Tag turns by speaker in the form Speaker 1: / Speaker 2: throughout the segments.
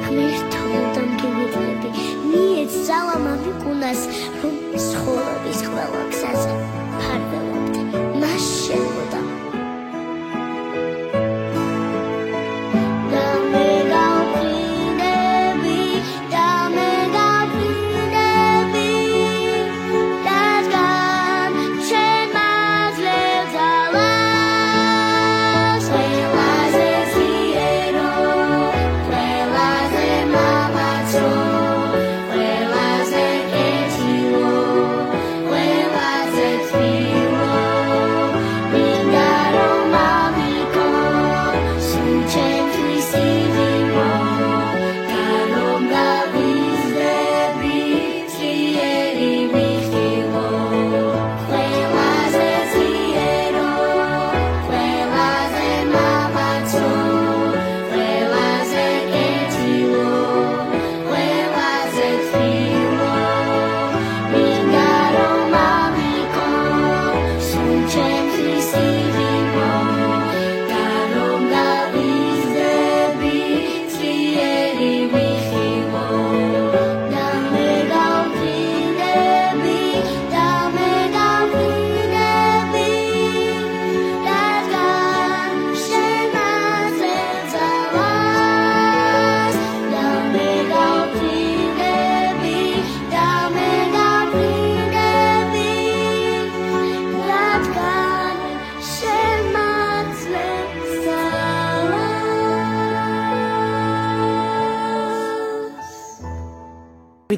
Speaker 1: ღმერთთან გივიწყები მიეც ძალა მამიკუნას რომ ცხოვრების ყველა გზაზე ფარველობდე მას შემოდა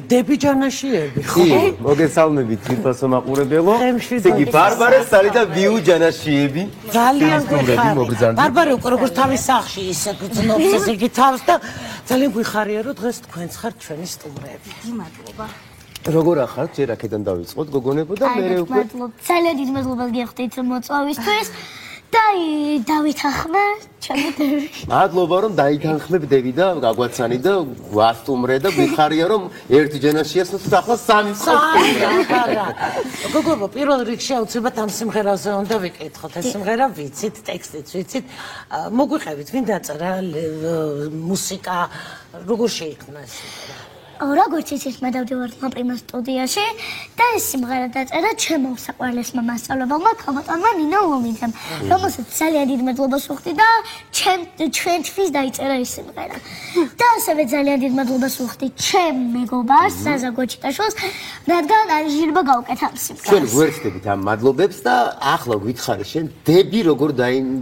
Speaker 2: დები ჯანაშიები
Speaker 3: ხო მოგესალმებით თვითონ მაყურებელო ესე იგი ბარბარე სალი და ვიუ ჯანაშიები
Speaker 2: ძალიან გვიხარია ბარბარე უკვე როგორც თავის სახლში ისე გძნობს ესე იგი თავს და ძალიან გვიხარია რომ დღეს თქვენც ხართ ჩვენი სტუმრები
Speaker 1: მადლობა
Speaker 3: როგორ ახართ ჯერ აქედან დავიწყოთ გოგონებო და მე უკვე
Speaker 1: ძალიან დიდ მადლობას გიხდით მოწვევისთვის და დავითანხმე ჩემი დევი.
Speaker 3: მადლობა რომ დაითანხმებდები და გაგვაცანი და გვასტუმრე და ვიხარია რომ ერთი ჯენაშიას ახლა სამი
Speaker 2: არა. გოგო პირველ რიგში აუცილებლად ამ სიმღერაზე უნდა ვიკითხოთ. ეს სიმღერა ვიცით, ტექსტიც ვიცით. მოგვიყევით ვინ დაწერა მუსიკა როგორ შეიქმნა ეს სიმღერა?
Speaker 1: როგორც იცით, მე დავდივართ მოპრიმა სტუდიაში და ეს სიმღერა დაწერა ჩემო საყვარლესმა მასწავლებელმა ქალბატონმა ნინო ლომიძემ, რომელსაც ძალიან დიდ მადლობას ვუხდი და ჩვენთვის დაიწერა ეს სიმღერა. და ასევე ძალიან დიდ მადლობას ვუხდი ჩემ მეგობარს, საზა გოჩიტაშვილს, რადგან არიჟირება გავუკეთა ამ სიმღერას.
Speaker 3: ჩვენ ვერთდებით ამ მადლობებს და ახლა გითხარი შენ დები როგორ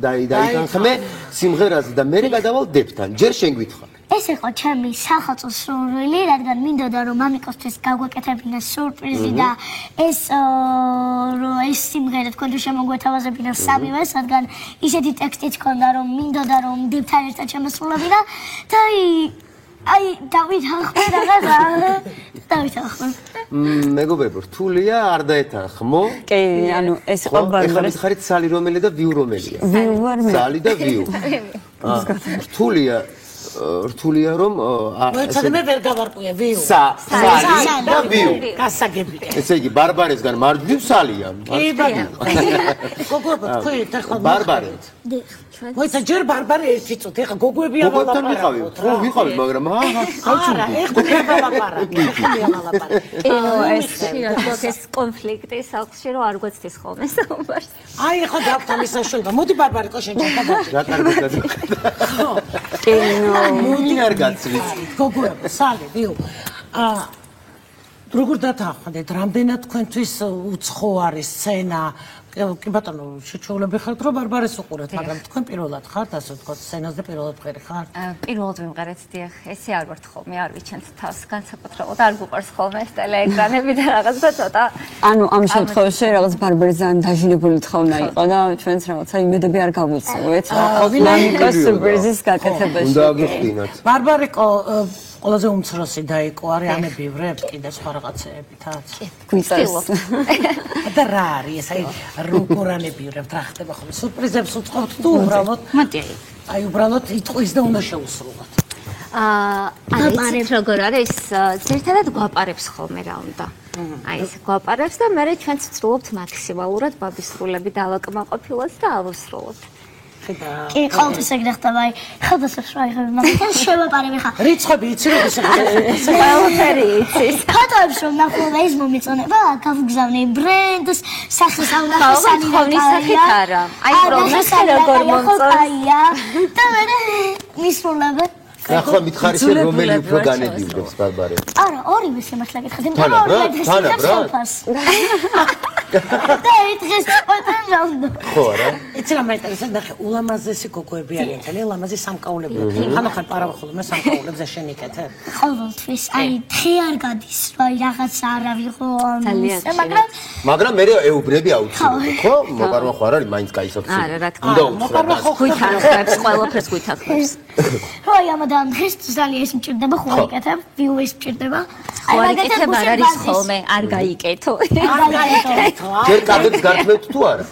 Speaker 3: დაითანხმე სიმღერაზე და მე გადავალ დებთან. ჯერ შენ გითხარ.
Speaker 1: ეს იყო ჩემი სახალხო სურვილი, რადგან მინდოდა რომ მამიკოსთვის გავგვეკეთებინა სიურპრიზი და ეს სიმღერა თქვენთვის შემოგვეთავაზებინა სამივეს, რადგან ისეთი ტექსტიც ჰქონდა რომ მინდოდა რომ დებთან ერთად შემოსრულებინა და აი დავითანხმე რაღაცა. დავითანხმე.
Speaker 3: მეგობრებო, რთულია არ დაეთანხმო?
Speaker 4: კი, ანუ ეს იყო ბარბარეს.
Speaker 3: ეხლა ხარით სალი რომელია და ვიუ რომელია?
Speaker 4: ვიუ ვარ მე.
Speaker 3: სალი და ვიუ. რთულია რომ
Speaker 2: მოიცადე მე ვერ გავარკვია ვიუ
Speaker 3: სალი და ვიუ
Speaker 2: გასაგები
Speaker 3: ესე იგი ბარბარესგან მარჯვნივ სალია
Speaker 2: კი ბაბა გოგო თქვი ახლა
Speaker 3: ბარბარე
Speaker 2: მოიცა ჯერ ბარბარე ერთი წუთი ახლა გოგოები
Speaker 3: აღალაპარაკო ხო ვიყავი მაგრამ
Speaker 2: არა ეხლა ვერ გავაპარაკე
Speaker 5: ეს კონფლიქტი სახლში რომ არ გვეცდის ხოლმე საუბარს
Speaker 2: აი ახლა დავთან ის საშუალება მოდი ბარბარე ყო შენ
Speaker 3: რა კარგად
Speaker 2: ხო
Speaker 3: მოდი არ გაცვით
Speaker 2: გოგოებო სალი ვიუ როგორ დათანხმდით რამდენად თქვენთვის უცხო არის სცენა კი ბატონო შეჩვეულები ხართ რომ ბარბარეს უყურეთ მაგრამ თქვენ პირველად ხართ ასე ვთქვათ სცენაზე პირველად ხერი ხართ
Speaker 5: პირველად ვიმღერეთ დიახ ესე არ ვართ ხოლმე არ ვიჩენთ თავს განსაკუთრებულად არ გუყარს ხოლმე ეს ტელეეკრანები და რაღაცა ცოტა
Speaker 4: ანუ ამ შემთხვევაში რაღაც ბარბარეს ძალიან დაჟინებული თხოვნა იყო და ჩვენც რაღაცა იმედები არ გავუწევეთ მამიკოს სურპრიზის გაკეთებაში
Speaker 3: უნდა გიხდინათ
Speaker 2: ბარბარიკო ყველაზე უმცროსი დაიკო არის ამებივრებს კიდე სხვა რაღაცეებითაც
Speaker 4: გვიწევს
Speaker 2: და რა არის ეს აი როგორ ამებივრებთ რა ხდება ხოლმე სურპრიზებს უწყობთ თუ უბრალოდ
Speaker 5: მოდი
Speaker 2: აი უბრალოდ იტყვის და უნდა შეუსრულოთ
Speaker 5: აპარებს როგორ არის ზერთადად გვაპარებს ხოლმე რა უნდა აი ეს გვაპარებს და მე ჩვენც ვცდილობთ მაქსიმალურად ბაბის სრულები დავაკმაყოფილოთ და ავუსრულოთ
Speaker 1: კი, ყოველთვის ეგრე ხდება, აი, ხელდასებს რა იღები, მაგრამ შევაპარები ხა.
Speaker 2: რიცხვები იცი რომ ისე
Speaker 5: ყველაფერი იცის.
Speaker 1: ფოტოებს რომ ნახო და ის მომიწონება, გავგზავნე ბრენდს, სახის ავნახე
Speaker 5: ხოვნის სახით არა. აი, რომ ნახე როგორ მომწონს.
Speaker 1: და მე მისრულებ.
Speaker 3: ახლა მითხარი შენ რომელი უფრო განედიურებს ბარბარე?
Speaker 1: არა, ორივე შემართლა გითხარ, იმიტომ რომ ორივე დღეს და დღეს წყვეტენ ჟანდო.
Speaker 3: ხო არა?
Speaker 2: იცი რა მაინტერესებს ნახე ულამაზესი გოგოები არიან, ძალიან ულამაზი სამკაულები. ხანახან პარავახულობ სამკაულებზე შენიკეთებ.
Speaker 1: ყოველთვის, აი, დღე არ გადის, რომ აი რაღაცა არ ავიღო,
Speaker 3: მაგრამ მე ეუბრები აუცილებლად, ხო? მოპარვა ხო არ არის, მაინც გაისახსენე.
Speaker 5: არა, რა თქმა უნდა.
Speaker 2: მოპარვა ხო
Speaker 5: გვითანხმებს, ყველაფერს გვითანხმებს.
Speaker 1: ხო, აი ამადან დღეს ძალიან ის მჭირდება, ხო იკეთებ, ვიუეს მჭირდება.
Speaker 5: ხო, იკეთებ არ არის ხოლმე, არ გაიკეთო.
Speaker 3: ჯერ კადებს გართმევთ თუ არა?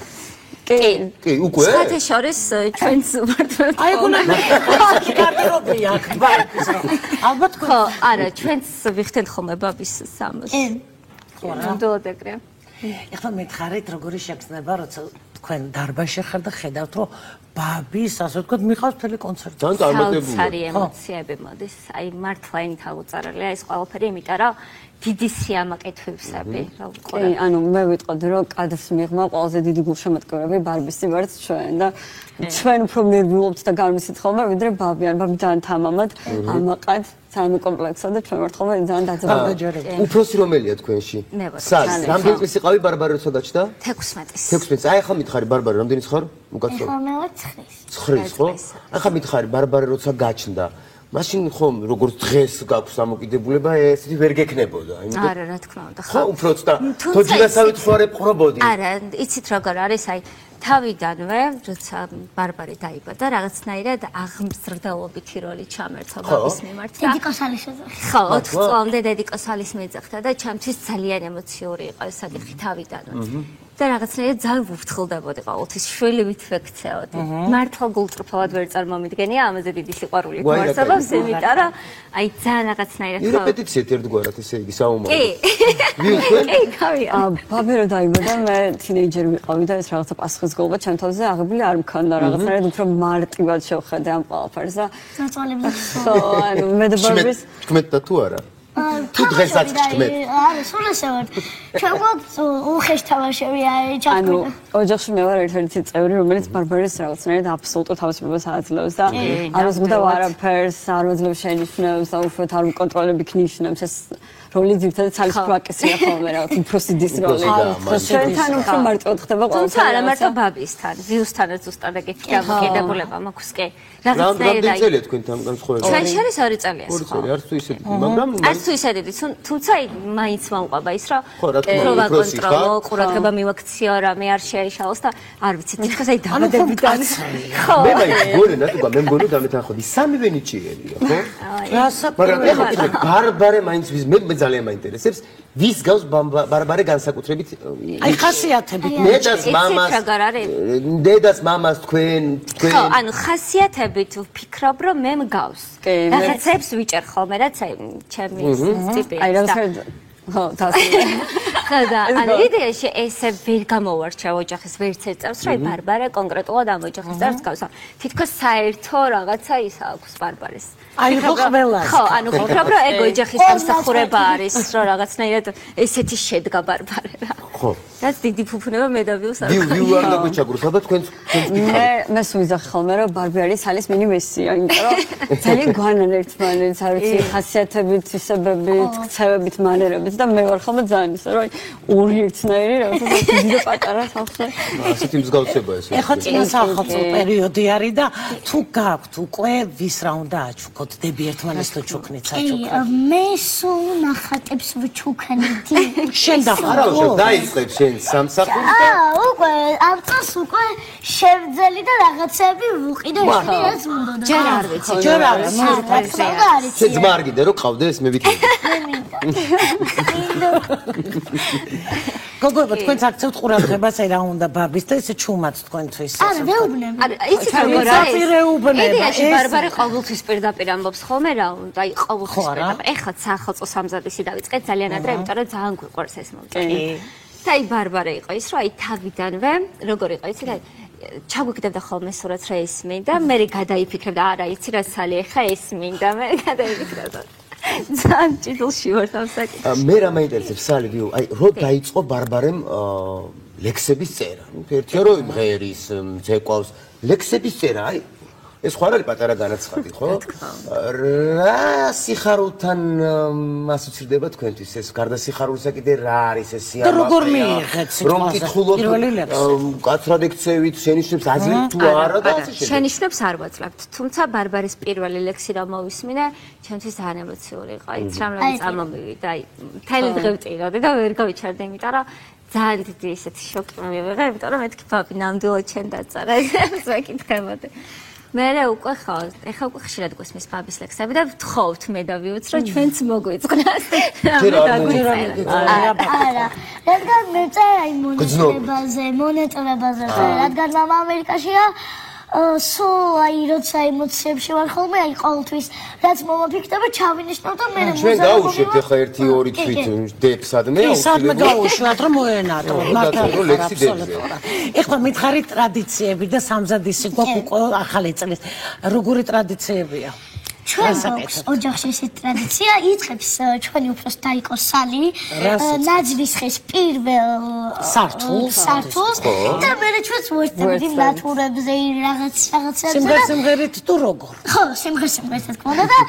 Speaker 3: კი, უკვე?
Speaker 5: სხვათა შორის ჩვენს ვარდმევთ.
Speaker 2: აი გულა გარდერობია აქ ბარბის რა. ალბათ
Speaker 5: ხო, არა, ჩვენს ვიხდენ ხოლმე ბაბის სამს. ხო, ნამდვილად ეგრეა.
Speaker 2: ეხლა მითხარით როგორი შეგრძნება, როცა თქვენ დარბაზში ხარ და ხედავთ, რომ ბაბის, ასე ვთქვათ, მიყავს მთელი კონცერტი.
Speaker 3: ძალიან წარმატებული.
Speaker 5: საოცარი ემოციები მოდის. აი მართლა ინით აღუწარელია ეს ყველაფერი, იმიტომ რომ დიდი სიამაყეთვებსები, რა ვიყო.
Speaker 4: კი, ანუ მე ვიტყოდი რომ კადრს მიღმა ყველაზე დიდი გულშემატკივრები ბარბის ვართ ჩვენ და ჩვენ უფრო ნერვიულობთ და გამისით ხოლმე ვიდრე ბაბი, ან ბაბი ძალიან თამამად ამაყად, ძალიან კომპლექსად და ჩვენ ვართ ხოლმე ძალიან დაძაბული.
Speaker 3: უფროსი რომელია თქვენში?
Speaker 5: მე ვარ.
Speaker 3: სად? რამდენი წლის იყავი ბარბარე როცა დაჭდა?
Speaker 5: 16-ის.
Speaker 3: 16. აი ახლა მითხარი ბარბარე რამდენი ხარ? უკაცრავ.
Speaker 1: ხო, მე ვარ 9-ის.
Speaker 3: 9-ის, ხო? ახლა მითხარი ბარბარე როცა გაჩნდა მაშინ ხომ როგორც დღეს გაქვს ამოკიდებულება ესეთი ვერ გექნებოდა,
Speaker 5: იმიტომ არა, რა თქმა უნდა,
Speaker 3: ხო, უბრალოდ და თოჯინასავით ხوارებ ყრობოდი.
Speaker 5: არა, იცით როგორ არის, აი თავიდანვე, როცა ბარბარე დაიბადა, რაღაცნაირად აღმზრდელობითი როლი ჩამერცა ბაბის მიმართ.
Speaker 1: დედიკოს ალის ეძახი.
Speaker 5: ხო, 4 წლამდე დედიკოს ალის მეძახდა და ჩემთვის ძალიან ემოციური იყო ეს საკითხი თავიდანვე. და რაღაცნაირად ძალიან ვუფრთხილდებოდი ყოველთვის, შვილი ვითვექცეოდი. მართლა გულწრფელად ვერ წარმომიდგენია ამაზე დიდი სიყვარული გვარსებობს, იმიტომ რომ აი ძალიან რაღაცნაირად
Speaker 3: ხო. რეპეტიციეთ ერთგვარად ესე იგი საომარი.
Speaker 5: კი.
Speaker 3: მიუხვენ?
Speaker 5: კი, გავია.
Speaker 4: ბაბი რო დაიბადა, მე თინეიჯერი ვიყავი და ეს რაღაცა პასუხისგებლობა ჩემ თავზე აღებული არ მქონდა, რაღაცნაირად უფრო მარტივად შევხედე ამ ყველაფერს და
Speaker 1: წაწვალები
Speaker 4: ხო, ანუ მე და ბარბის
Speaker 3: ჩქმეთდა თუ არა? თუ დღესაც ჩქმეთ.
Speaker 1: არა, სულ ესე ვარ. ჩვენ უხეშ თამაშები აი ჩაქვია.
Speaker 4: ანუ ოჯახში მე ვარ ერთ-ერთი წევრი, რომელიც ბარბარეს რაღაცნაირად აბსოლუტურ თავისუფლებას აძლევს და არ უძღვდა არაფერს, არ უძლევს შენიშვნებს და უფრო არ უკონტროლებ იქნიშნებს ეს როლი ძირითადად ცალისფრაკესია ხოლმე რა, უფროსი დის როლი. ჩვენთან უფრო მარტივად ხდება
Speaker 5: ყველაფერი. თუმცა არა მარტო ბაბისთან, ვიუსთანაც ზუსტად ეგეთი გამოკიდებულება მაქვს კი.
Speaker 3: რამდენი წელია თქვენთან განსხვავება?
Speaker 5: ჩვენ შორის 2 წელია
Speaker 3: ხო. 2
Speaker 5: სხვა.
Speaker 3: წელი, არც თუ ისეთი, მაგრამ
Speaker 5: არც თუ ისეთი, თუმცა მაინც მომყვება ის, რომ
Speaker 3: ხო, რა თქმა უნდა, უფროსი ხარ.
Speaker 5: კონტროლო, ყურადღება მივაქციო, რამე არ შეეშალოს და არ ვიცი, თითქოს აი დამადებიდან. ხო.
Speaker 3: მე მაინც გონე ნატუგა, მე მგონი დამეთანხმდი. სამივე ნიჭიერია, ხო? მაგრამ ეხლა კიდე ბარბარე მაინც მე ძალიან მაინტერესებს ვის გავს ბარბარე განსაკუთრებით
Speaker 2: აი ხასიათებით
Speaker 3: დედას მამას დედას მამას თქვენ
Speaker 5: ხო ანუ ხასიათებით ვფიქრობ რომ მე მგავს რაღაცებს ვიჭერ ხოლმე რაც აი ჩემი ტიპი
Speaker 4: აი რაღაცა ხო თასი
Speaker 5: ხოდა ანუ იდეაში ესე ვერ გამოვარჩა ოჯახის ვერც ერთ წელს რომ ბარბარე კონკრეტულად ამ ოჯახის წელს გავს თითქოს საერთო რაღაცა ის აქვს ბარბარეს
Speaker 2: აი ხო ყველა
Speaker 5: ხო ანუ ვფიქრობ რომ ეგ ოჯახის დამსახურება არის რომ რაღაცნაირად ესეთი შედგა ბარბარე რა
Speaker 3: ხო
Speaker 5: რაც დიდი ფუფუნება მე და ვიუს არ
Speaker 3: ვიუ არ დაგვიჩაგროს ალბათ თქვენს
Speaker 4: მე ვიზახ ხოლმე რომ ბარბი არის სალის მინი მესია იმიტომ რომ ძალიან გვანან ერთმანეთს არ ვიცი ხასიათებით ისებებით ქცევებით მანერებით და მე ვარ ხოლმე ძალიან ისე რომ ორი ერთნაირი რაღაცა დიდი და პატარა სახე
Speaker 3: ასეთი მსგავსება ეს
Speaker 2: ეხლა წინა სახელმწიფო პერიოდი არის და თუ გაქვთ უკვე ვის რა უნდა აჩუქოთ დები ერთმანეთს თუ ჩუქნით საჩუქრად
Speaker 1: მე სულ ნახატებს ვჩუქნითი
Speaker 3: შენ არა დაიწყებ შენ სამსახურს და
Speaker 1: უკვე ამ წელს უკვე შევძელი და რაღაცები ვუყიდე ეს უნდა
Speaker 5: ჯერ არ ვიცი
Speaker 2: ჯერ არ ვიცი
Speaker 3: შენ ძმა არ გიდე რომ ყავდეს მე ვიტყვი
Speaker 2: გოგოება თქვენს აქცევთ ყურადღებას აი რა უნდა ბაბის და ესე ჩუმაც თქვენთვის
Speaker 1: არა ვეუბნები
Speaker 5: არა იცით როგორ არის იდეაში ბარბარე ყოველთვის პირდაპირ ამბობს ხოლმე რა უნდა აი ყოველთვის პირდაპირ ეხლა სახელმწიფო სამზადისი დავიწყეთ ძალიან ადრე იმიტომ რომ ძალიან გვიყვარს ეს მომენტი და აი ბარბარე იყო ის რომ აი თავიდანვე როგორ იყო იცით აი ჩაგვიგდებდა ხოლმე სურათს რა ისმინდა, მე გადაიფიქრებდა, არა, იცი რა სალი, ხა ისმინდა, მე გადაიფიქრებდა. ძალიან ჭიდულში ვარ ამ საკითხში.
Speaker 3: მე რა მაინტერესებს სალი, აი, რო დაიწყო ბარბარემ ლექსების წერა. ერთია რომ იმღერის, მძეკვავს, ლექსების წერა, აი ეს ხო არ არის პატარა განაცხადი, ხო? რა სიხარულთან ასოცირდება თქვენთვის ეს? გარდა სიხარულისა კიდე რა არის ეს სიამაყე?
Speaker 2: და როგორ მიიღეთ სიტყვაზე?
Speaker 3: რომ კითხულობ კაცრად ექცევით, შენიშვნებს აძლევთ თუ არა და ასე შემდეგ.
Speaker 5: შენიშვნებს არ ვაძლევთ, თუმცა ბარბარის პირველი ლექსი რა მოვისმინე, ჩემთვის ძალიან ემოციური იყო. აი, რამლები წარმომივიდა, აი, მთელი დღე ვწიროდი და ვერ გავიჩარდი, იმიტომ რომ ძალიან დიდი ისეთი შოკი მივიღე, იმიტომ რომ მეთქი ბაბი ნამდვილად შენ დაწერა, ეს მეკითხებოდი. მე უკვე ხო, ეხლა უკვე ხშირად გვესმის ბაბის ლექსები და ვთხოვთ მე და ვიუც რომ ჩვენც მოგვიწყნას.
Speaker 1: არა, რადგან მე წერა იმ მონეტებაზე, რადგან მამა ამერიკაშია, სულ აი როცა ემოციებში ვარ ხოლმე, აი ყოველთვის რაც მომაფიქრდება, ჩავინიშნავ და მე
Speaker 3: ჩვენ გავუშვებთ ახლა 1-2 თვით დებსადმე,
Speaker 2: სადმე გავუშვათ რომ მოენატო, მაგრამ
Speaker 3: ლექსი დებზე.
Speaker 2: ეხლა მითხარი ტრადიციები და სამზადისი გვაქვს უკვე ახალი წლის. როგორი ტრადიციებია?
Speaker 1: ჩვენ გვაქვს ოჯახში ეს ტრადიცია, იწყებს ჩვენი უფროსთაიკო სალი, ნაძვის ხეს პირველ სართულს და მე ჩვენს ვერთმობთ ნატურებზე რაღაცებზე.
Speaker 2: სიმღერით თუ როგორ?
Speaker 1: ხო, სიმღერით თქმა უნდა და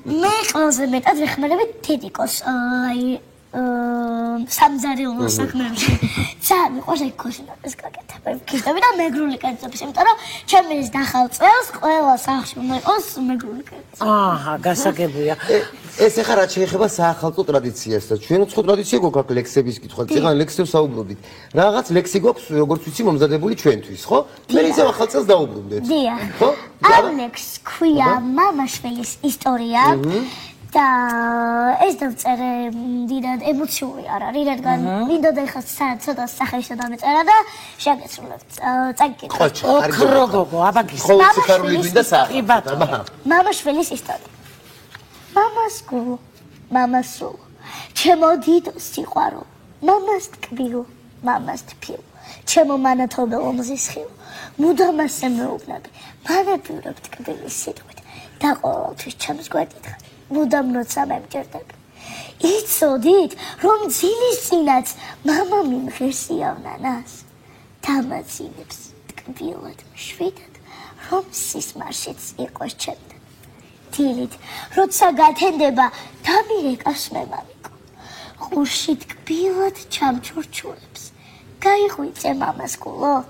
Speaker 1: მე ყველაზე მეტად ვეხმარები თედიკოს, აი სამზარეულო საქმეებში. ძალიან მიყვარს აი ქოშინატეს გაკეთება, ვქისდები და მეგრული კერძების, იმიტომ რომ ჩემი ეს დახალ წელს ყველა სახლში უნდა იყოს მეგრული კერძი.
Speaker 2: აჰა, გასაგებია.
Speaker 3: ეს ახლა რაც შეეხება საახალწლო ტრადიციას და ჩვენ ხო ტრადიცია გვაქვს ლექსების კითხვა. წეგან ლექსებს საუბრობდით. რაღაც ლექსი გვაქვს, როგორც ვიცი, მომზადებული ჩვენთვის, ხო? მე ისევ ახალ წელს დაუბრუნდეთ.
Speaker 1: დიახ.
Speaker 3: ხო?
Speaker 1: ამ ლექსს ქვია მამაშვილის ისტორია. და ეს დავწერე დიდად ემოციური არ არის, რადგან მინდოდა ეხლა ცოტა სახელში დამეწერა და შეგეცრულებთ წაკითხვა.
Speaker 2: ოქროგოგო, აბაგის.
Speaker 3: ხოლმე სიხარული მინდა საახალ.
Speaker 1: მამაშვილის ისტორია. მამასულ, ჩემო დიდო სიყვარულო, მამას ტკბილო, მამას თფილო, ჩემო მანათობელო მზის ხილო, მუდამ ასე მეუბნები, მანებივრებ ტკბილის სიტყვით და ყოველთვის ჩემს გვეკითხა. მუდამ როცა მემჭირდები. იცოდით, რომ ძილის წინაც მამა მიმღერსიავნანას, დამაძინებს ტკბილად მშვიდად, რომ სისმარშიც იყოს ჩემთან. დილით, როცა გათენდება, დამირეკავს მე მამიკო. ყურში ტკბილად ჩამჩურჩულებს. გაიღვიწე მამას გულო.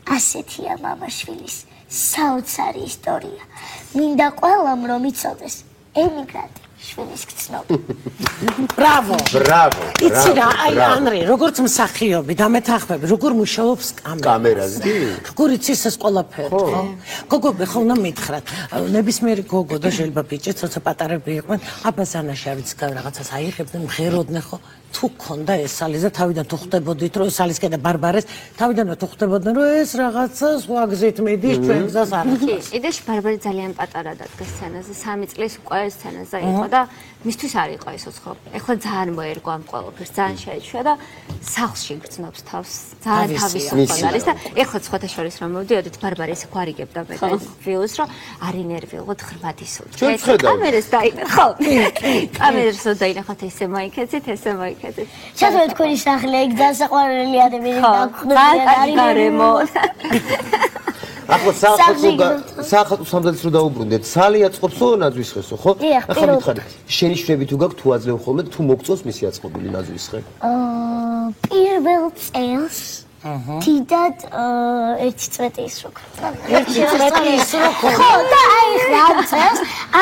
Speaker 1: ასეთია მამაშვილის საოცარი ისტორია. მინდა ყველამ რომ იცოდეს. ემიგრანტი შვილის გწნობი.
Speaker 2: ბრავო.
Speaker 3: ბრავო.
Speaker 2: იცი რა, აი ანრი, როგორც მსახიობი და მეთანხმები, როგორ მუშაობს
Speaker 3: კამერაზე?
Speaker 2: როგორ იცის ეს ყველაფერი, ხო? გოგოები ხოლმე მითხრათ, ნებისმიერი გოგო და შეიძლება ბიჭი ცოტა პატარები იყვნენ, აბაზანაში არის რაღაცას აიღებდნენ, მღეროდნენ, ხო? თუ გქონდა ეს სალის და თავიდან თუ ხვდებოდით, რომ სალისკენ და ბარბარეს, თავიდანვე თუ ხვდებოდნენ, რომ ეს რაღაცა სხვა გზით მიდის ჩვენ გზას არ ახდენს.
Speaker 5: კიდეში ბარბარე ძალიან პატარა დადგა სცენაზე, 3 წლის უკვე სცენაზე იყო და მისთვის არ იყო ეს უცხო. ეხლა ძალიან მოერგო ამ ყველაფერს, ძალიან შეეჩვია და სახლში გრძნობს თავს, ძალიან თავისუფლად არის და ეხლა სხვათა შორის რომ მოვდიოდით, ბარბარე ესე გვარიგებდა მე და ვიუს, რომ არ ინერვიულოთ ღრმად ისურვით. კამერას დაინახავ. კამერას დაინახავთ ესე მაიქეცით, ესე მაიქეცით.
Speaker 1: ჩათვალე თქვენი სახლი, იქ ძალიან საყვარელი ადამიანები
Speaker 5: არის გარემო.
Speaker 3: ახლა საახალწლო სამზადისს რო დაუბრუნდეთ, სალი აწყობსო ნაძვის ხესო, ხო? ახლა მითხარი, შენიშვნები თუ გაქვთ, თუ აძლევ ხოლმე, თუ მოგწონს მისი აწყობილი ნაძვის ხე?
Speaker 1: პირველ წელს დიდად 1 წვეტი ის რო ქრა.
Speaker 2: 1 წვეტი ის რო ქრა.
Speaker 1: ხო, და აი ხა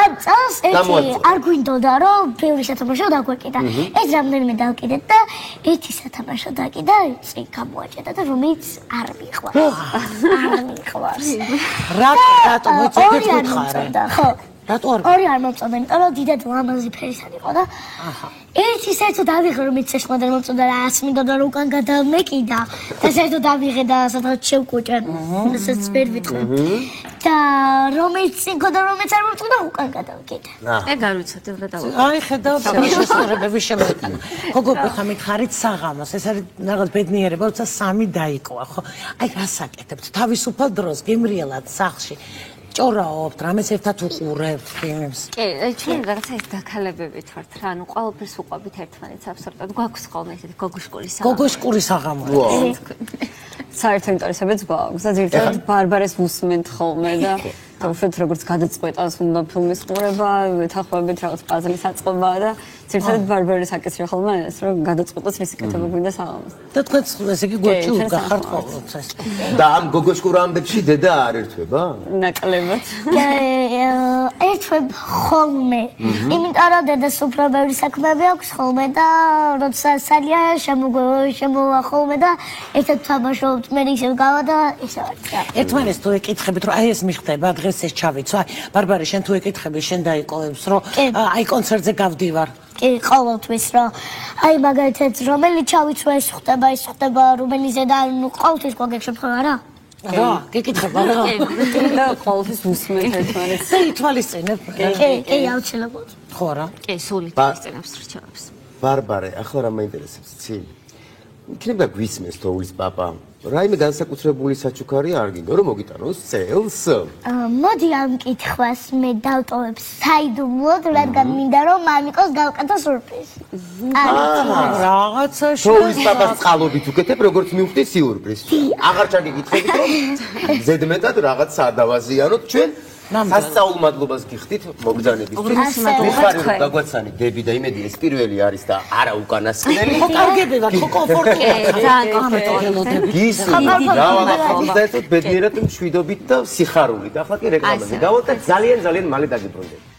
Speaker 1: ამ წელს ერთი არ გვინდოდა რომ ბევრი სათამაშო დაგვეკიდა. ეს რამდენიმე დავკიდეთ და ერთი სათამაშო დაკიდა, წინ გამოაჭედა და რომელიც არ მიყვარს. არ მიყვარს.
Speaker 2: რატომ ეცეთ გითხარი?
Speaker 1: ხო.
Speaker 2: რატო არ
Speaker 1: ორი არ მომწონდა, იმიტომ რომ დიდად ლამაზი ფერისად იყო და ერთი საერთოდ ავიღე რომ იცი შემოდერ მომწონდა რა ასმინდა რომ უკან გადავმეკიდა და საერთოდ ავიღე და სადღაც შევკუჭე ისეც ვერ ვიტყვი და რომელიც მქონდა რომელიც არ მომწონდა უკან გადავკიდე
Speaker 5: ეგ არ ვიცოდი უნდა დავუყო
Speaker 2: აი ხედავ შესაძლებლები შემოიტანა გოგო ხა მითხარით საღამოს ეს არის რაღაც ბედნიერება როცა სამი დაიკვა ხო აი რასაკეთებთ თავისუფალ დროს გემრიელად სახლში ჭორაობთ რამეს ერთად უყურებთ ფილმს
Speaker 5: კი ჩვენ რაღაცა ეს დაქალებებით ვართ რა ანუ ყველაფერს უყვებით ერთმანეთს აბსოლუტურად გვაქვს ხოლმე ესეთი გოგოშკურის
Speaker 2: გოგოშკური საღამო
Speaker 4: საერთო ინტერესებიც გვაქვს და ძირითადად ბარბარეს ვუსმენთ ხოლმე და თავშეთ როგორც გადაწყვეტას უნდა ფილმის ყურება ეთახმებით რაღაც პაზლის აწყობა და ძირითადად ბარბარეს აკეთრე ხოლმე ეს რომ გადაწყვეტოს რის კეთება გვინდა საღამოს
Speaker 2: და თქვენც ესე იგი გვაჩი უგახართ ყოველთვის
Speaker 3: და ამ გოგოშკურ ამბებში დედა არ ერთვება?
Speaker 4: ნაკლებად
Speaker 1: ერთვებ ხოლმე იმიტომ რომ დედას უფრო ბევრი საქმეები აქვს ხოლმე და როცა სალია შემოვა ხოლმე და ერთად თამაშობთ მე ისე გავა და ისე ვარ
Speaker 2: ერთმანეთს თუ ეკითხებით რომ აი ეს მიხდება დღეს ეს ჩავიცვა ბარბარე შენ თუ ეკითხები შენ დაიყოლებს რომ აი კონცერტზე გავდივარ
Speaker 1: კი ყოველთვის რომ აი მაგალითად რომელი ჩავიცვა ეს ხდება რომელიზე და ნუ ყოველთვის გოგექშობ ხო არა
Speaker 2: რა გეკითხება რა
Speaker 4: და ყოველთვის ვუსმენთ ერთმანეთს
Speaker 2: და ითვალისწინებ
Speaker 1: კი აუცილებლად
Speaker 2: ხო რა
Speaker 5: კი სული ისწრებს რჩევებს
Speaker 3: ბარბარე ახლა რა მაინტერესებს იცი იქნება გვისმენს თოვლის პაპა რაიმე განსაკუთრებული საჩუქარი არ გინდა რომ მოგიტანოს წელს
Speaker 1: მოდი ამ კითხვას მე დავტოვებ საიდუმლოდ რადგან მინდა რომ მამიკოს გავკეთო სურპრიზი
Speaker 2: რაღაცა
Speaker 3: თოვლის პაპას წყალობით უკეთებ როგორც მივხვდი სიურპრიზს აღარ ჩაგიკითხებით რომ ზედმეტად რაღაც სადავაზიანოთ ჩვენ სასწაულ მადლობას გიხდით მოგზაურობისთვის მიხარი რომ გაგვაცანი დები და იმედი ეს პირველი არის და არა უკანასკნელი
Speaker 2: ხო კარგები ვარ ხო კომფორტია
Speaker 5: ძალიან კომფორტია
Speaker 3: გისი დავაღახავთ და ერთად ბედნიერად მშვიდობით და სიხარულით ახლა კი რეკლამები გავალთ და ძალიან მალე დაგიბრუნდეთ